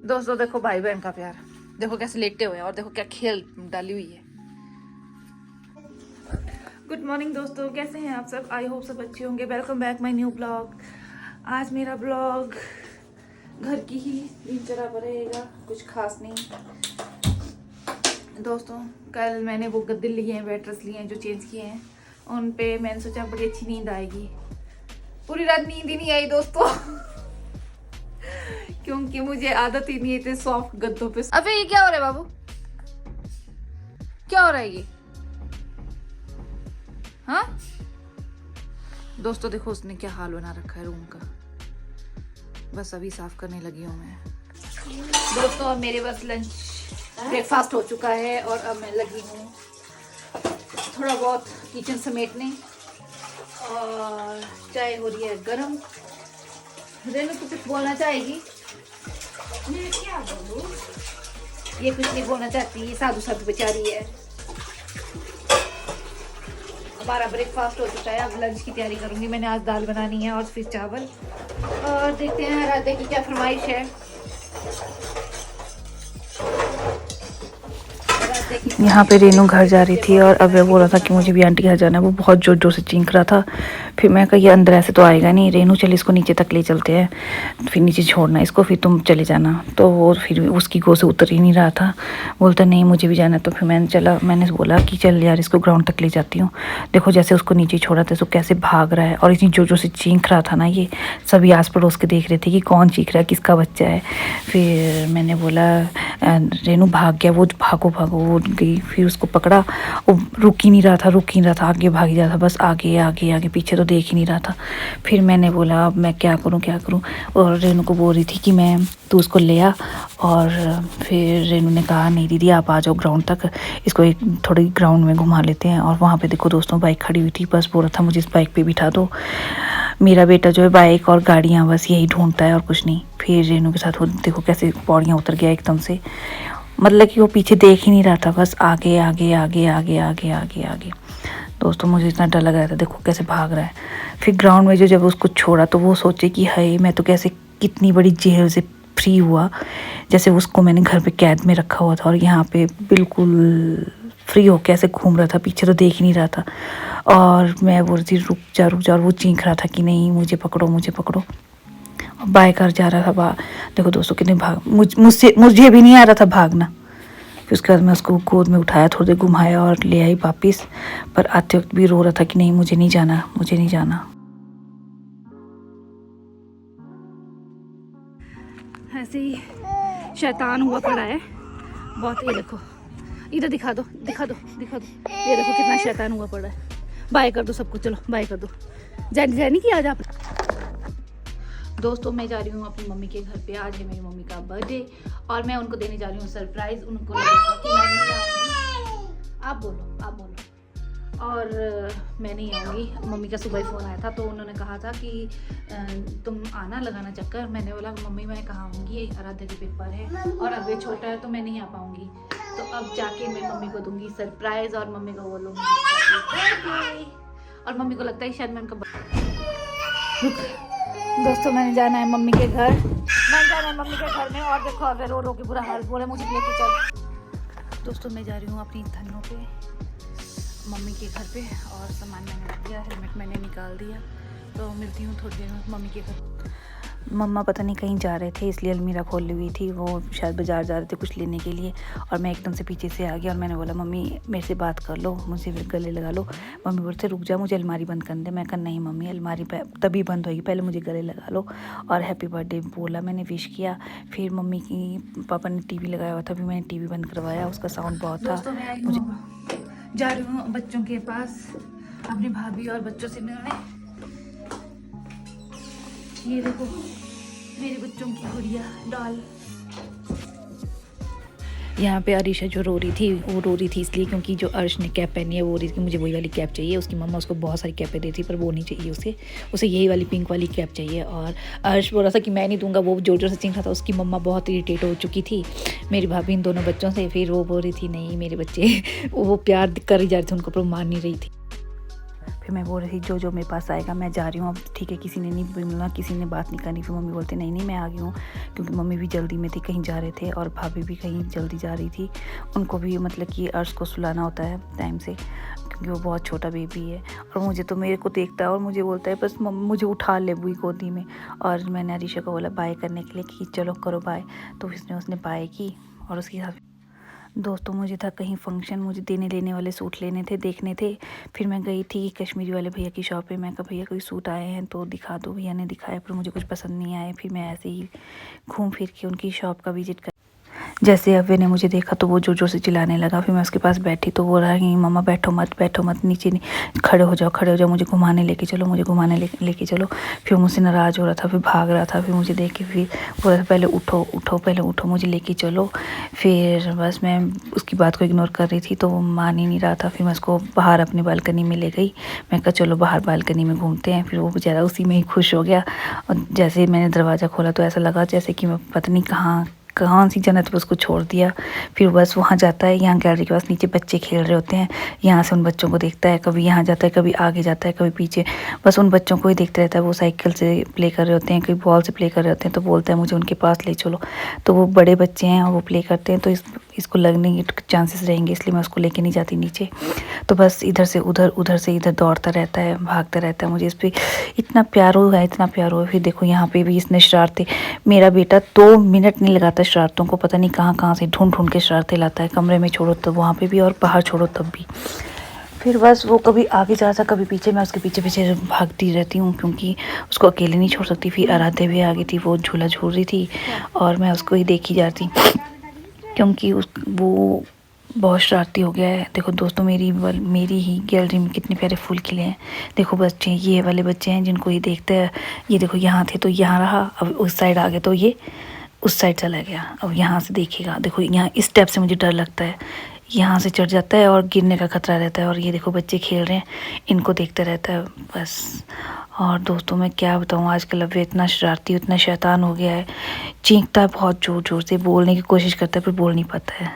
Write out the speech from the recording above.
दोस्तों देखो भाई बहन का प्यार, देखो कैसे लेटे हुए हैं और देखो क्या खेल डाली हुई है। गुड मॉर्निंग दोस्तों, कैसे हैं आप सब? आई होप सब अच्छे होंगे। Welcome back my new blog. आज मेरा ब्लॉग घर की ही दिनचर्या पर रहेगा, कुछ खास नहीं। दोस्तों कल मैंने वो गद्दे लिए हैं, बेडरेस्ट लिए हैं जो चेंज किए हैं, उन पे मैंने सोचा बड़ी अच्छी नींद आएगी। पूरी रात नींद ही नहीं आई दोस्तों क्योंकि मुझे आदत ही नहीं है इतने सॉफ्ट गद्दों पे। अबे ये क्या हो रहा है बाबू, क्या हो रहा है ये? हाँ दोस्तों देखो उसने क्या हाल बना रखा है रूम का। बस अभी साफ करने लगी हूँ मैं। दोस्तों अब मेरे बस लंच ब्रेकफास्ट हो चुका है और अब मैं लगी हूँ थोड़ा बहुत किचन समेटने और चाय हो रही है गरम। रेनू तो कुछ बोलना चाहेगी? मैं क्या बोलूं? ये कुछ नहीं बोलना चाहती, ये साधु साधु बेचारी है। हमारा ब्रेकफास्ट हो चुका है, अब लंच की तैयारी करूंगी। मैंने आज दाल बनानी है और फिर चावल, और देखते हैं राधा की क्या फरमाइश है। यहाँ पे रेनू घर जा रही थी और अब वो बोल रहा था कि मुझे भी आंटी घर जाना है। वो बहुत जोर जोर से चीख रहा था। फिर मैं कहा ये अंदर ऐसे तो आएगा नहीं, रेनू चल इसको नीचे तक ले चलते हैं, फिर नीचे छोड़ना इसको, फिर तुम चले जाना। तो वो फिर उसकी गो से उतर ही नहीं रहा था, बोलता नहीं मुझे भी जाना। तो फिर मैंने बोला कि चल यार इसको ग्राउंड तक ले जाती हूँ। देखो जैसे उसको नीचे छोड़ा था तो कैसे भाग रहा है, और इतनी जोर जोर से चीख रहा था ना, ये सभी आस पड़ोस के देख रहे थे कि कौन चीख रहा है, किसका बच्चा है। फिर मैंने बोला रेनू भाग गया, वो भागो भागो, वो गई। फिर उसको पकड़ा, वो रुक ही नहीं रहा था, आगे भाग ही रहा था, बस आगे आगे आगे, पीछे तो देख ही नहीं रहा था। फिर मैंने बोला अब मैं क्या करूं। और रेनू को बोल रही थी कि तू उसको ले आ। और फिर रेनू ने कहा नहीं दीदी आप आ जाओ ग्राउंड तक, इसको एक थोड़ी ग्राउंड में घुमा लेते हैं। और वहाँ पे देखो दोस्तों बाइक खड़ी हुई थी, बस बोल रहा था मुझे इस बाइक पे बिठा दो। मेरा बेटा जो है बाइक और गाड़ियाँ बस यही ढूंढता है और कुछ नहीं। फिर रेनू के साथ वो देखो कैसे पौड़ियाँ उतर गया एकदम से, मतलब कि वो पीछे देख ही नहीं रहा था, बस आगे आगे आगे आगे आगे आगे आगे। दोस्तों मुझे इतना डर लग रहा था, देखो कैसे भाग रहा है। फिर ग्राउंड में जब उसको छोड़ा तो वो सोचे कि हाय मैं तो कैसे कितनी बड़ी जेल से फ्री हुआ, जैसे उसको मैंने घर पे कैद में रखा हुआ था और यहाँ पे बिल्कुल फ्री हो कैसे घूम रहा था, पीछे तो देख ही नहीं रहा था। और मैं बोल रही रुक जा, और वो चीख रहा था कि नहीं मुझे पकड़ो। बाय कर जा रहा था। देखो दोस्तों कितने मुझे भी नहीं आ रहा था भागना। फिर उसके बाद मैं उसको गोद में उठाया, थोड़ी देर घुमाया और ले आई वापस। पर आते वक्त भी रो रहा था कि नहीं मुझे नहीं जाना। ऐसे ही शैतान हुआ पड़ा है बहुत। ये देखो इधर दिखा दो, ये देखो कितना शैतान हुआ पड़ा है। बाय कर दो सबको, चलो बाय कर दो। जानी की आज आप। दोस्तों मैं जा रही हूँ अपनी मम्मी के घर पे, आज है मेरी मम्मी का बर्थडे और मैं उनको देने जा रही हूँ सरप्राइज। उनको लगेगा कि मैं नहीं आऊँगी। आप बोलो। और मैं नहीं आऊँगी। मम्मी का सुबह फ़ोन आया था तो उन्होंने कहा था कि तुम आना, लगाना चक्कर। मैंने बोला मम्मी मैं कहाँ आऊँगी, आराध्या के पेपर है और अब ये छोटा है तो मैं नहीं आ पाऊँगी। तो अब जाके मैं मम्मी को दूँगी सरप्राइज़ और मम्मी को बोलूँगी। और मम्मी को लगता है शायद मैं उनका दोस्तों मैंने जाना है मम्मी के घर में। और देखो अब रो रो के बुरा हाल, बोले मुझे लेके चल। दोस्तों मैं जा रही हूँ अपनी धनों पे, मम्मी के घर पे, और सामान मैंने रख दिया, हेलमेट मैंने निकाल दिया। तो मिलती हूँ थोड़ी देर में मम्मी के घर। मम्मा पता नहीं कहीं जा रहे थे इसलिए अलमीरा खोल ली हुई थी, वो शायद बाज़ार जा रहे थे कुछ लेने के लिए। और मैं एकदम से पीछे से आ गया और मैंने बोला मम्मी मेरे से बात कर लो, मुझे फिर गले लगा लो। मम्मी बोलते रुक जा मुझे अलमारी बंद कर दे। मैं कहा नहीं मम्मी अलमारी तभी बंद होगी, पहले मुझे गले लगा लो। और हैप्पी बर्थडे बोला, मैंने विश किया। फिर मम्मी की पापा ने टीवी लगाया हुआ था, फिर मैंने टीवी बंद करवाया, उसका साउंड बहुत था। मुझे जा रही हूँ बच्चों के पास, अपनी भाभी और बच्चों से मिलने। ये देखो मेरे बच्चों की गुड़िया डॉल। यहाँ पे अरीशा जो रो रही थी इसलिए क्योंकि जो अर्श ने कैप पहनी है वो रही थी कि मुझे वही वाली कैप चाहिए। उसकी मम्मा उसको बहुत सारी कैपें दी थी पर वो नहीं चाहिए उसे यही वाली पिंक वाली कैप चाहिए। और अर्श बोल रहा था कि मैं नहीं दूंगा, वो जोर जोर से चीख रहा था। उसकी मम्मा बहुत इरिटेट हो चुकी थी मेरी भाभी इन दोनों बच्चों से। फिर वो बोल रही थी नहीं मेरे बच्चे वो प्यार कर ही जा रही थी उनको पर मान नहीं रही थी। फिर मैं बोल रही थी जो मेरे पास आएगा मैं जा रही हूँ अब, ठीक है, किसी ने नहीं मिलना, किसी ने बात नहीं करनी। फिर मम्मी बोलते नहीं मैं आ गई हूँ, क्योंकि मम्मी भी जल्दी में थी, कहीं जा रहे थे, और भाभी भी कहीं जल्दी जा रही थी। उनको भी मतलब कि अर्श को सुलाना होता है टाइम से, क्योंकि वो बहुत छोटा बेबी है। और मुझे तो मेरे को देखता है और मुझे बोलता है बस मम्मी मुझे उठा ले बुई गोदी में। और मैंने अरीशा को बोला बाय करने के लिए कि चलो करो बाय, तो उसने बाय की। और उसके साथ दोस्तों मुझे था कहीं फंक्शन, मुझे देने लेने वाले सूट लेने थे, देखने थे। फिर मैं गई थी कश्मीरी वाले भैया की शॉप पे। मैं कहा भैया कोई सूट आए हैं तो दिखा दो। भैया ने दिखाया पर मुझे कुछ पसंद नहीं आए। फिर मैं ऐसे ही घूम फिर के उनकी शॉप का विजिट कर, जैसे अव्वे ने मुझे देखा तो वो जोर जोर से चिल्लाने लगा। फिर मैं उसके पास बैठी तो वो रहा कि मम्मा बैठो मत, नीचे नहीं, खड़े हो जाओ, मुझे घुमाने लेके चलो, मुझे घुमाने लेके चलो। फिर मुझसे नाराज़ हो रहा था, फिर भाग रहा था। फिर मुझे देख के फिर बोल रहा था पहले उठो मुझे लेके चलो। फिर बस मैं उसकी बात को इग्नोर कर रही थी तो वो मान ही नहीं रहा था। फिर मैं उसको बाहर अपनी बालकनी में ले गई। मैं कहा चलो बाहर बालकनी में घूमते हैं। फिर वो बेचारा उसी में ही खुश हो गया। और जैसे मैंने दरवाज़ा खोला तो ऐसा लगा जैसे कि मैं पता नहीं कहाँ सी जन्नत पे उसको छोड़ दिया। फिर बस वहाँ जाता है, यहाँ गैलरी के पास नीचे बच्चे खेल रहे होते हैं, यहाँ से उन बच्चों को देखता है, कभी यहाँ जाता है, कभी आगे जाता है, कभी पीछे, बस उन बच्चों को ही देखता रहता है। वो साइकिल से प्ले कर रहे होते हैं, कभी बॉल से प्ले कर रहे होते हैं, तो बोलता है मुझे उनके पास ले चलो। तो वो बड़े बच्चे हैं और वो प्ले करते हैं, तो इसको लगने के चांसेस रहेंगे, इसलिए मैं उसको लेके नहीं जाती नीचे। तो बस इधर से उधर दौड़ता रहता है, भागता रहता है। मुझे इस पर इतना प्यार हुआ। फिर देखो यहाँ पे भी इसने शरारतें, मेरा बेटा 2 मिनट नहीं लगाता शरारतों को, पता नहीं कहाँ से ढूंढ के शरारतें लाता है। कमरे में छोड़ो तब वहाँ पे भी, और बाहर छोड़ो तब भी। फिर बस वो कभी आगे जाता कभी पीछे, मैं उसके पीछे भागती रहती हूँ, क्योंकि उसको अकेले नहीं छोड़ सकती। फिर आराध्या भी आ गई थी, वो झूला झूल रही थी और मैं उसको ही देखी जाती, क्योंकि वो बहुत शरारती हो गया है। देखो दोस्तों मेरी ही गैलरी में कितने प्यारे फूल खिले हैं। देखो बच्चे, ये वाले बच्चे हैं जिनको ये देखते हैं। ये देखो यहाँ थे तो यहाँ रहा, अब उस साइड आ गए तो ये उस साइड चला गया। अब यहाँ से देखेगा, देखो यहाँ इस स्टेप से मुझे डर लगता है, यहाँ से चढ़ जाता है और गिरने का खतरा रहता है। और ये देखो बच्चे खेल रहे हैं, इनको देखते रहता है बस। और दोस्तों मैं क्या बताऊँ, आजकल अब इतना शरारती, इतना शैतान हो गया है। चीखता है बहुत ज़ोर से, बोलने की कोशिश करता है पर बोल नहीं पाता है।